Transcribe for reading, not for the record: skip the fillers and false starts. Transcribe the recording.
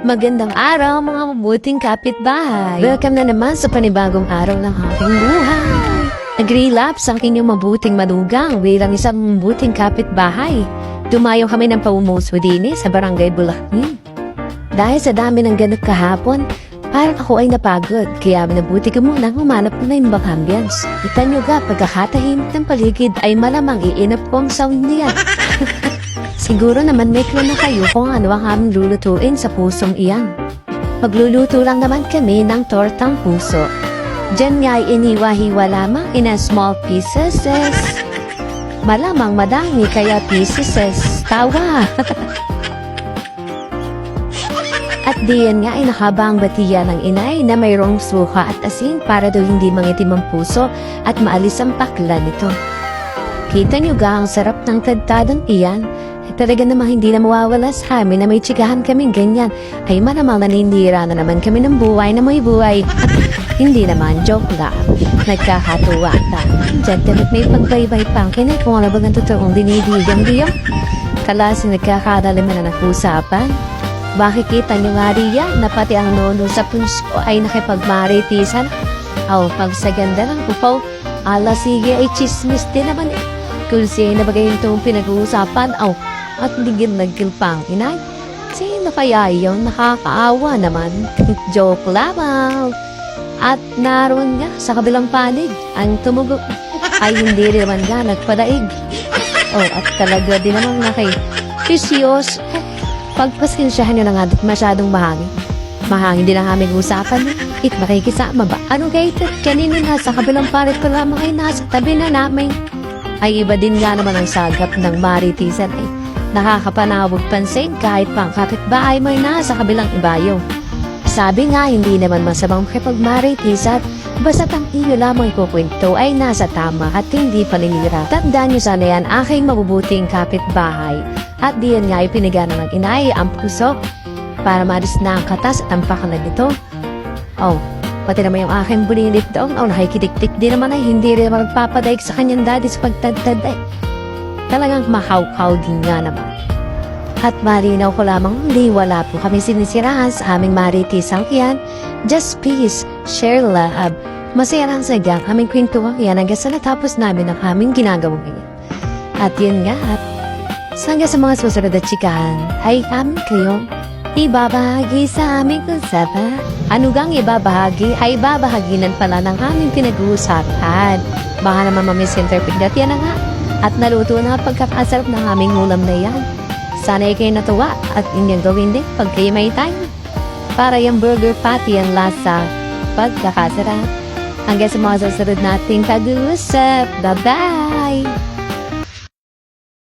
Magandang araw mga mabuting kapitbahay. Welcome na naman sa panibagong araw ng aking buhay. Nag-relapse ang inyong mabuting manugang bilang isang mabuting kapitbahay. Dumayo kami ng paumuso din sa Barangay Bulacan. Dahil sa dami ng ganap kahapon, parang ako ay napagod. Kaya minabuti ko muna humanap na yung ambience. Kita nyo ga, pagkakatahimik ng paligid ay malamang iinap ko ang sound niya. Siguro naman may clue na kayo kung ano ang aming lulutuin sa pusong iyan. Magluluto lang naman kami ng tortang puso. Diyan nga ay iniwa-hiwa lamang in a small pieces. Malamang madami kaya pieces. Tawa! At diyan nga ay nakabang batiya ng inay na mayroong suka at asin para daw hindi mangitim ang puso at maalis ang pakla nito. Kita nyo ga ang sarap ng tadtadang iyan? Talaga namang hindi na mawawala sa amin na may tsikahan kaming ganyan. Ay malamang naninira na naman kami ng buhay na may buhay. Hindi naman, joke lang. Nagkakatuwa ta. Diyan damit may pagbaybay pang kinay kung ano ba ng totoong dinidigang diyo. Kalasi nagkakadaliman na nakusapan. Bakit kita niyo nga riyan na pati ang nono sa punso ay nakipagmaritisan? Aw, pag sa ganda ng upaw, ala sige ay chismis din naman eh. Kung siya na bagay itong pinag-uusapan, aw, at ligid nagkilpang inay. Sino kaya yung nakakaawa naman? Joke lamang. At naroon nga sa kabilang panig, ang tumugo ay hindi naman nga nagpadaig. Oh, at talaga din naman Pisyos. Pagpasensyahan nyo na nga masyadong mahangin. Mahangin din ang aming usapan. Makikisama ba? Ano kayo? Kanina nga sa kabilang panig ko lamang ay nasa tabi na namin. Ay iba din nga naman ang sagap ng maritisan ay nakakapanawag pansin kahit pang kapitbahay mo ay nasa kabilang ibayo. Sabi nga hindi naman masamang makipagmaritisan basta't ang iyo lamang ikukwento ay nasa tama at hindi paninira. Tandaan nyo sana yan aking mabubuting kapitbahay at diyan nga ipinigana ng inay ang puso para maris na ang katas at ang pakala nito. Oh, pati naman yung aking bulilit doon, nakikitik-tik din naman ay hindi rin magpapadaig sa kanyang daddy sa pagtadtad ay. Talagang mahaw-haw din nga naman. At marinaw ko lamang, hindi wala po kami sinisirahan sa aming maritisang iyan. Just peace, share love. Masaya lang sa gang aming kwentuhan yan hanggang sa natapos namin ang aming ginagawang iyan. At yun nga, at hanggang sa mga susunod at chikahan, ay kami kayong ibabahagi sa aming usapan. Ano gang ibabahagi ay babahaginan pala ng aming pinag-uusapan. Baka naman mamisinterpret dat yan na nga. At naluto na pagkakasarap ng aming ulam na yan. Sana kayo natuwa at inyong gawin din pag kayo may time. Para yung burger patty ang lasa pagkakasarap. Hanggang sa mga susunod nating pag-uusap. Bye-bye!